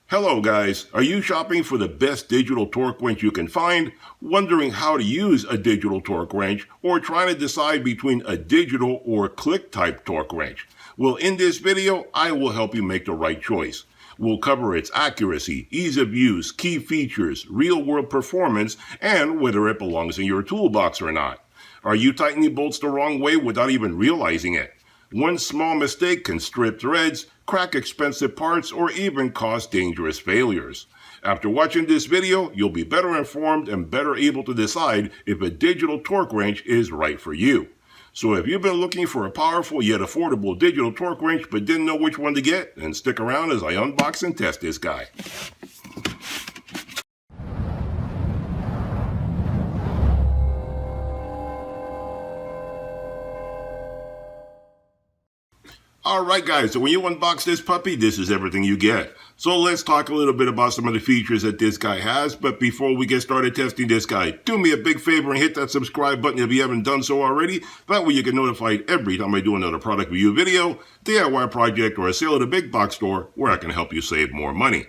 Hello guys, are you shopping for the best digital torque wrench you can find, wondering how to use a digital torque wrench, or trying to decide between a digital or click type torque wrench? Well, in this video, I will help you make the right choice. We'll cover its accuracy, ease of use, key features, real-world performance, and whether it belongs in your toolbox or not. Are you tightening bolts the wrong way without even realizing it? One small mistake can strip threads, crack expensive parts, or even cause dangerous failures. After watching this video, you'll be better informed and better able to decide if a digital torque wrench is right for you. So if you've been looking for a powerful yet affordable digital torque wrench but didn't know which one to get, then stick around as I unbox and test this guy. Alright guys, so when you unbox this puppy, this is everything you get. So let's talk a little bit about some of the features that this guy has, but before we get started testing this guy, do me a big favor and hit that subscribe button if you haven't done so already. That way you get notified every time I do another product review video, DIY project, or a sale at a big box store where I can help you save more money.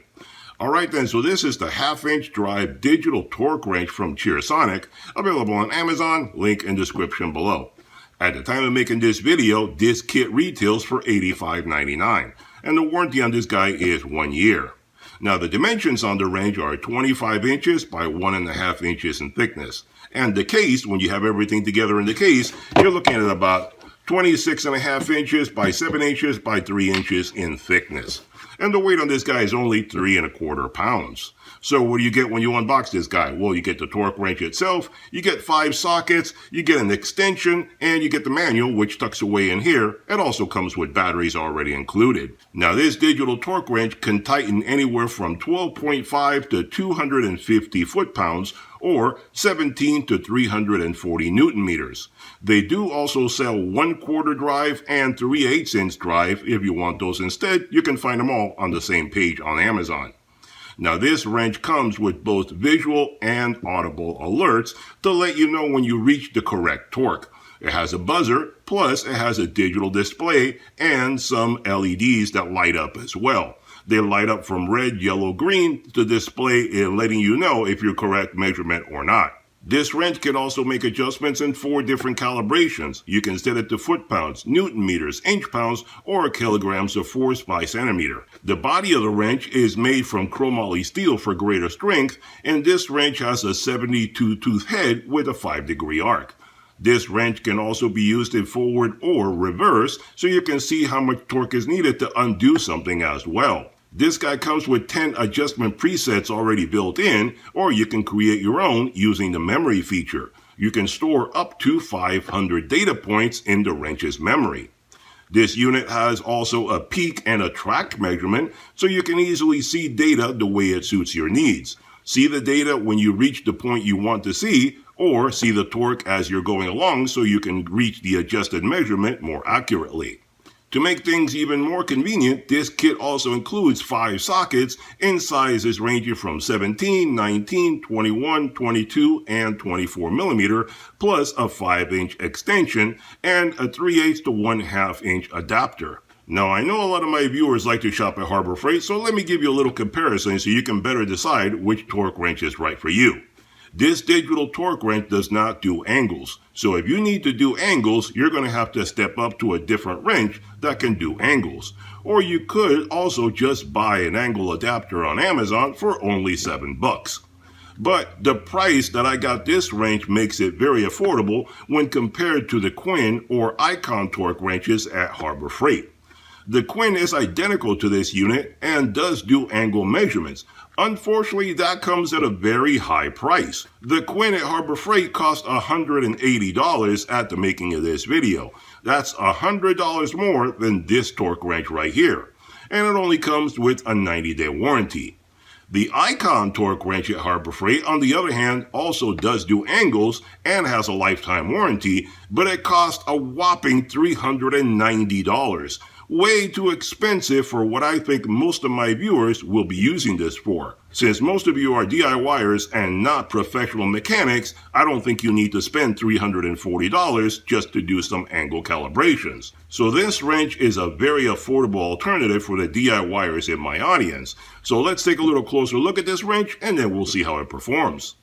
Alright then, so this is the half-inch drive digital torque wrench from Cheersonic, available on Amazon, link in description below. At the time of making this video, this kit retails for $85.99, and the warranty on this guy is 1 year. Now the dimensions on the wrench are 25 inches by 1.5 inches in thickness, and the case, when you have everything together in the case, you're looking at about 26.5 inches by 7 inches by 3 inches in thickness. And the weight on this guy is only 3¼ pounds. So what do you get when you unbox this guy? Well, you get the torque wrench itself, you get 5 sockets, you get an extension, and you get the manual, which tucks away in here. It also comes with batteries already included. Now this digital torque wrench can tighten anywhere from 12.5 to 250 foot-pounds, or 17 to 340 Newton meters. They do also sell 1/4 drive and 3/8 inch drive. If you want those instead, you can find them all on the same page on Amazon. Now this wrench comes with both visual and audible alerts to let you know when you reach the correct torque. It has a buzzer, plus it has a digital display and some LEDs that light up as well. They light up from red, yellow, green to display it, letting you know if you're correct measurement or not. This wrench can also make adjustments in 4 different calibrations. You can set it to foot-pounds, Newton meters, inch-pounds, or kilograms of force by centimeter. The body of the wrench is made from chromoly steel for greater strength, and this wrench has a 72-tooth head with a 5-degree arc. This wrench can also be used in forward or reverse, so you can see how much torque is needed to undo something as well. This guy comes with 10 adjustment presets already built in, or you can create your own using the memory feature. You can store up to 500 data points in the wrench's memory. This unit has also a peak and a track measurement, so you can easily see data the way it suits your needs. See the data when you reach the point you want to see, or see the torque as you're going along so you can reach the adjusted measurement more accurately. To make things even more convenient, this kit also includes 5 sockets in sizes ranging from 17, 19, 21, 22, and 24 millimeter, plus a 5-inch extension and a 3/8 to 1/2 inch adapter. Now I know a lot of my viewers like to shop at Harbor Freight, so let me give you a little comparison so you can better decide which torque wrench is right for you. This digital torque wrench does not do angles, so if you need to do angles, you're going to have to step up to a different wrench that can do angles. Or you could also just buy an angle adapter on Amazon for only $7. But the price that I got this wrench makes it very affordable when compared to the Quinn or Icon torque wrenches at Harbor Freight. The Quinn is identical to this unit and does do angle measurements. Unfortunately, that comes at a very high price. The Quinn at Harbor Freight cost $180 at the making of this video. That's $100 more than this torque wrench right here. And it only comes with a 90-day warranty. The Icon torque wrench at Harbor Freight, on the other hand, also does do angles and has a lifetime warranty, but it costs a whopping $390, way too expensive for what I think most of my viewers will be using this for. Since most of you are DIYers and not professional mechanics, I don't think you need to spend $340 just to do some angle calibrations. So this wrench is a very affordable alternative for the DIYers in my audience. So let's take a little closer look at this wrench and then we'll see how it performs.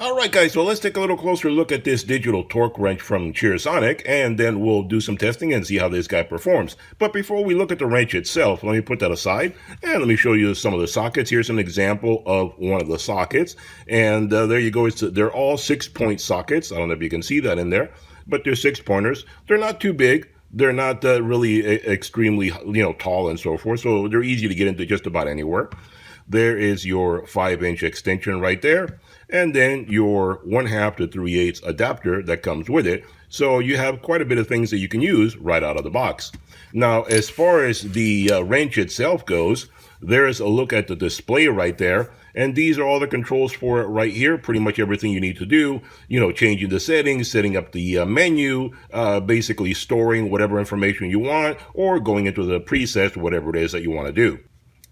Alright guys, so let's take a little closer look at this digital torque wrench from Cheersonic, and then we'll do some testing and see how this guy performs. But before we look at the wrench itself, let me put that aside, and let me show you some of the sockets. Here's an example of one of the sockets, and there you go. They're all 6-point sockets. I don't know if you can see that in there, but they're 6-pointers. They're not too big. They're not really extremely tall and so forth, so they're easy to get into just about anywhere. There is your 5-inch extension right there, and then your 1/2 to 3/8 adapter that comes with it. So you have quite a bit of things that you can use right out of the box. Now, as far as the wrench itself goes, there's a look at the display right there, and these are all the controls for it right here. Pretty much everything you need to do, changing the settings, setting up the menu, basically storing whatever information you want, or going into the presets, whatever it is that you want to do.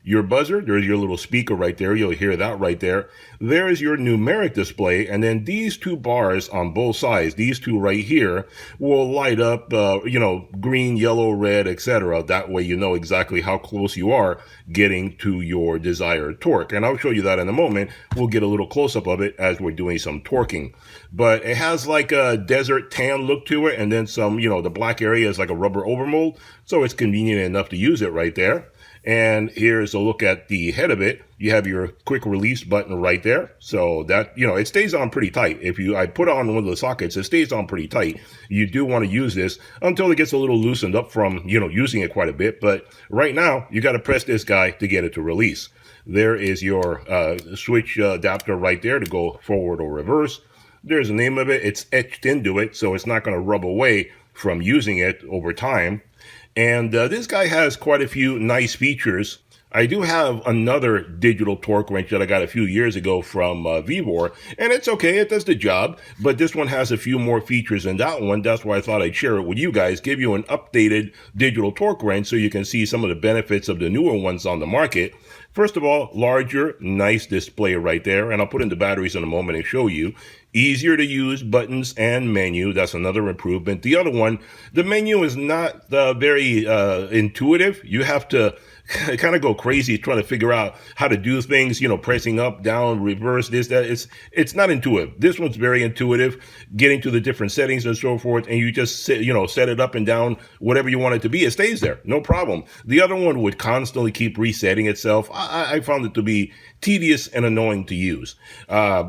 Your buzzer, there's your little speaker right there. You'll hear that right there. There's your numeric display. And then these two bars on both sides, these two right here, will light up, green, yellow, red, etc. That way you know exactly how close you are getting to your desired torque. And I'll show you that in a moment. We'll get a little close-up of it as we're doing some torquing. But it has like a desert tan look to it. And then some, the black area is like a rubber overmold. So it's convenient enough to use it right there. And here's a look at the head of it. You have your quick release button right there. So that, it stays on pretty tight. I put on one of the sockets, it stays on pretty tight. You do want to use this until it gets a little loosened up from, using it quite a bit. But right now, you got to press this guy to get it to release. There is your switch adapter right there to go forward or reverse. There's the name of it. It's etched into it, so it's not going to rub away from using it over time. And this guy has quite a few nice features. I do have another digital torque wrench that I got a few years ago from Vevor, and it's okay, it does the job, but this one has a few more features than that one. That's why I thought I'd share it with you guys, give you an updated digital torque wrench so you can see some of the benefits of the newer ones on the market. First of all, larger, nice display right there, and I'll put in the batteries in a moment and show you. Easier to use buttons and menu. That's another improvement. The other one, the menu is not very intuitive. You have to kind of go crazy trying to figure out how to do things, pressing up, down, reverse, this, that. It's not intuitive. This one's very intuitive, getting to the different settings and so forth, and you just set it up and down, whatever you want it to be. It stays there, no problem. The other one would constantly keep resetting itself. I found it to be tedious and annoying to use.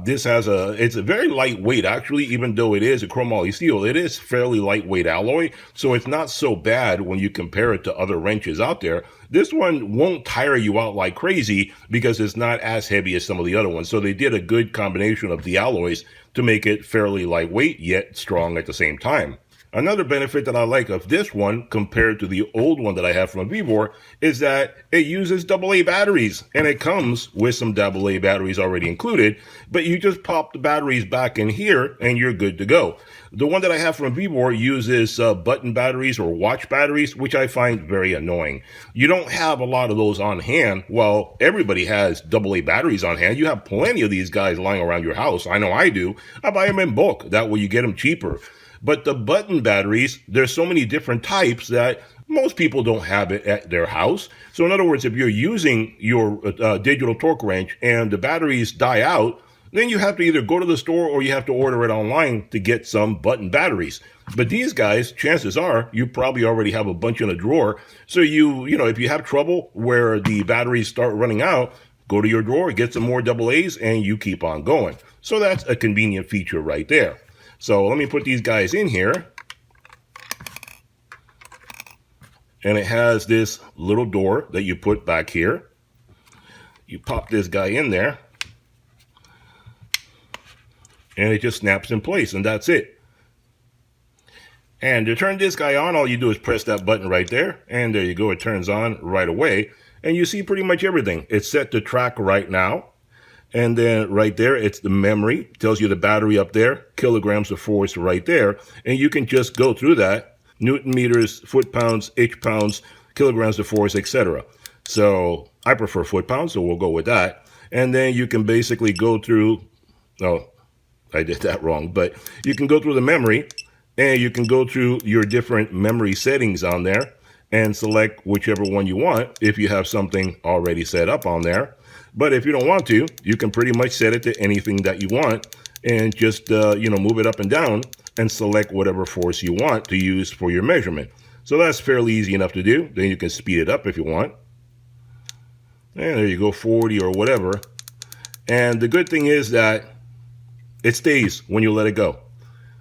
This it's a very lightweight, actually, even though it is a chromoly steel. It is fairly lightweight alloy, so it's not so bad when you compare it to other wrenches out there. This one won't tire you out like crazy because it's not as heavy as some of the other ones. So they did a good combination of the alloys to make it fairly lightweight, yet strong at the same time. Another benefit that I like of this one compared to the old one that I have from Vevor is that it uses AA batteries, and it comes with some AA batteries already included, but you just pop the batteries back in here and you're good to go. The one that I have from Vevor uses button batteries or watch batteries, which I find very annoying. You don't have a lot of those on hand. Well, everybody has AA batteries on hand. You have plenty of these guys lying around your house. I know I do. I buy them in bulk. That way you get them cheaper. But the button batteries, there's so many different types that most people don't have it at their house. So in other words, if you're using your digital torque wrench and the batteries die out, then you have to either go to the store or you have to order it online to get some button batteries. But these guys, chances are, you probably already have a bunch in a drawer. So if you have trouble where the batteries start running out, go to your drawer, get some more AA's, and you keep on going. So that's a convenient feature right there. So let me put these guys in here. And it has this little door that you put back here. You pop this guy in there. And it just snaps in place, and that's it. And to turn this guy on, all you do is press that button right there. And there you go, it turns on right away. And you see pretty much everything. It's set to track right now. And then right there, it's the memory. It tells you the battery up there, kilograms of force right there. And you can just go through that Newton meters, foot pounds, H pounds, kilograms of force, etc. So I prefer foot pounds, so we'll go with that. And then you can basically go through, oh, I did that wrong, but you can go through the memory and you can go through your different memory settings on there and select whichever one you want if you have something already set up on there. But if you don't want to, you can pretty much set it to anything that you want and just, move it up and down and select whatever force you want to use for your measurement. So that's fairly easy enough to do. Then you can speed it up if you want. And there you go, 40 or whatever. And the good thing is that it stays when you let it go.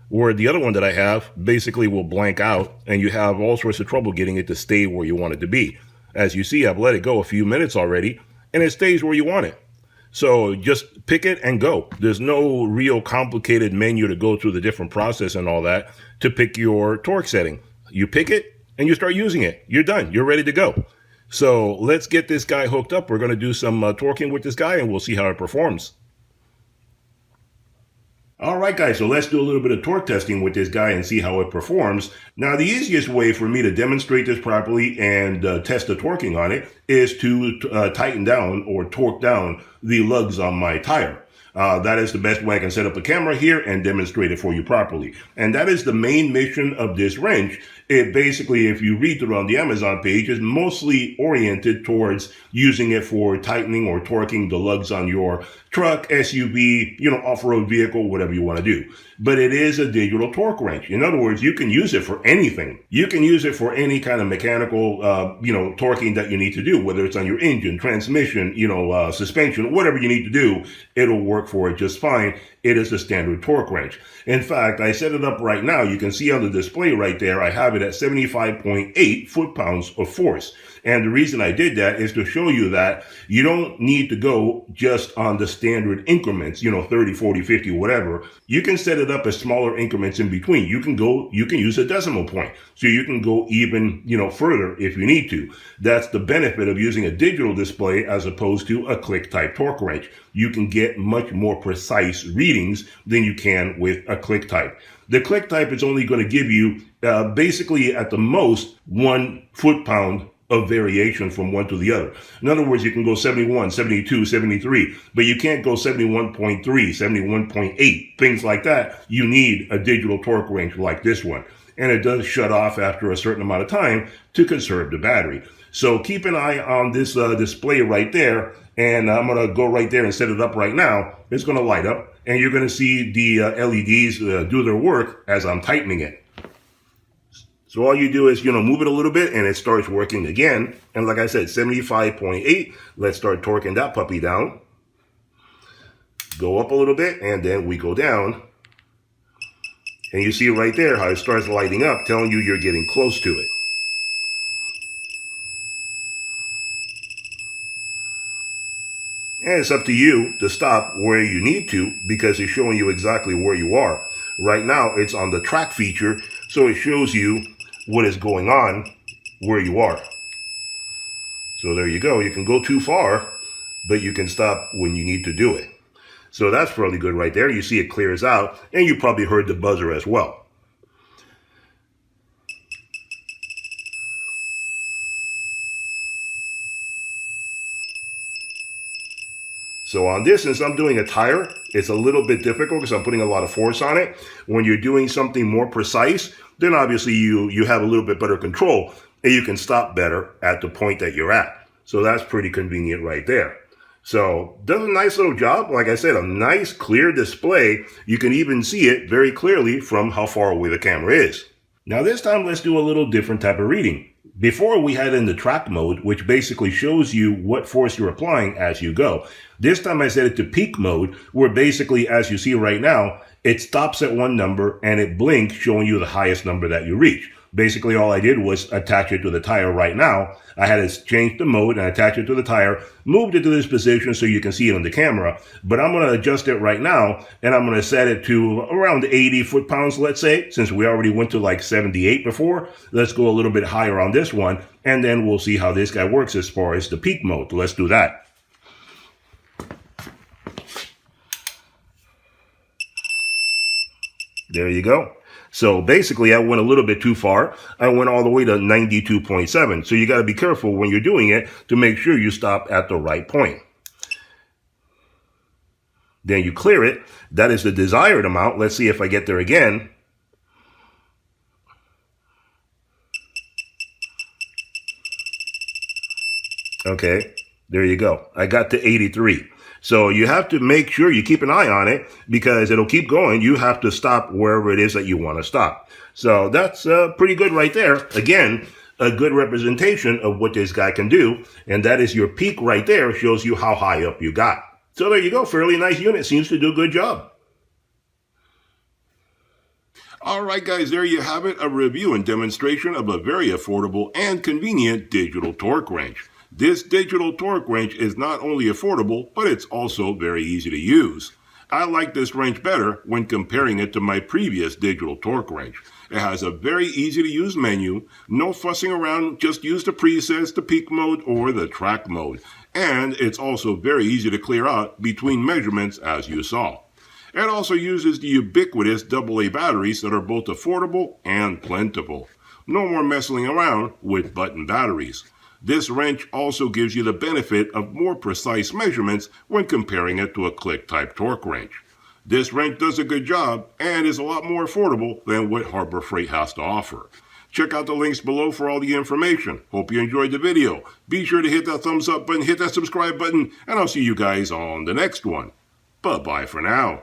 Where the other one that I have basically will blank out and you have all sorts of trouble getting it to stay where you want it to be. As you see, I've let it go a few minutes already and it stays where you want it. So just pick it and go. There's no real complicated menu to go through the different process and all that to pick your torque setting. You pick it and you start using it. You're done. You're ready to go. So let's get this guy hooked up. We're going to do some torquing with this guy and we'll see how it performs. All right, guys, so let's do a little bit of torque testing with this guy and see how it performs. Now, the easiest way for me to demonstrate this properly and test the torquing on it is to tighten down or torque down the lugs on my tire. That is the best way I can set up a camera here and demonstrate it for you properly. And that is the main mission of this wrench. It basically, if you read through on the Amazon page, is mostly oriented towards using it for tightening or torquing the lugs on your truck, SUV, off-road vehicle, whatever you want to do. But it is a digital torque wrench. In other words, you can use it for anything. You can use it for any kind of mechanical, torquing that you need to do, whether it's on your engine, transmission, suspension, whatever you need to do, it'll work for it just fine. It is a standard torque wrench. In fact, I set it up right now. You can see on the display right there, I have it at 75.8 foot-pounds of force. And the reason I did that is to show you that you don't need to go just on the standard increments, 30, 40, 50, whatever. You can set it up as smaller increments in between. You can use a decimal point. So you can go even, further if you need to. That's the benefit of using a digital display as opposed to a click type torque wrench. You can get much more precise readings than you can with a click type. The click type is only going to give you basically at the most 1 foot-pound of variation from one to the other. In other words, you can go 71, 72, 73, but you can't go 71.3, 71.8, things like that. You need a digital torque wrench like this one. And it does shut off after a certain amount of time to conserve the battery. So keep an eye on this display right there. And I'm going to go right there and set it up right now. It's going to light up and you're going to see the LEDs do their work as I'm tightening it. So all you do is, move it a little bit and it starts working again. And like I said, 75.8. Let's start torquing that puppy down. Go up a little bit and then we go down. And you see right there how it starts lighting up, telling you you're getting close to it. And it's up to you to stop where you need to because it's showing you exactly where you are. Right now, it's on the track feature, so it shows you what is going on where you are. So there you go. You can go too far, but you can stop when you need to do it. So that's fairly good right there. You see it clears out, and you probably heard the buzzer as well. So on this, since I'm doing a tire, it's a little bit difficult because I'm putting a lot of force on it. When you're doing something more precise, then obviously you have a little bit better control and you can stop better at the point that you're at. So that's pretty convenient right there. So does a nice little job. Like I said, a nice clear display. You can even see it very clearly from how far away the camera is. Now this time, let's do a little different type of reading. Before we had in the track mode, which basically shows you what force you're applying as you go. This time I set it to peak mode, where basically, as you see right now, it stops at one number and it blinks, showing you the highest number that you reach. Basically, all I did was attach it to the tire right now. I had to change the mode and attach it to the tire, moved it to this position so you can see it on the camera. But I'm going to adjust it right now, and I'm going to set it to around 80 foot-pounds, let's say, since we already went to like 78 before. Let's go a little bit higher on this one, and then we'll see how this guy works as far as the peak mode. Let's do that. There you go. So basically, I went a little bit too far. I went all the way to 92.7. So you got to be careful when you're doing it to make sure you stop at the right point. Then you clear it. That is the desired amount. Let's see if I get there again. Okay, there you go. I got to 83. So you have to make sure you keep an eye on it because it'll keep going. You have to stop wherever it is that you want to stop. So that's pretty good right there. Again, a good representation of what this guy can do. And that is your peak right there. Shows you how high up you got. So there you go. Fairly nice unit. Seems to do a good job. All right, guys, there you have it. A review and demonstration of a very affordable and convenient digital torque wrench. This digital torque wrench is not only affordable, but it's also very easy to use. I like this wrench better when comparing it to my previous digital torque wrench. It has a very easy to use menu, no fussing around, just use the presets, the peak mode, or the track mode. And it's also very easy to clear out between measurements as you saw. It also uses the ubiquitous AA batteries that are both affordable and plentiful. No more messing around with button batteries. This wrench also gives you the benefit of more precise measurements when comparing it to a click-type torque wrench. This wrench does a good job and is a lot more affordable than what Harbor Freight has to offer. Check out the links below for all the information. Hope you enjoyed the video. Be sure to hit that thumbs up button, hit that subscribe button, and I'll see you guys on the next one. Bye-bye for now.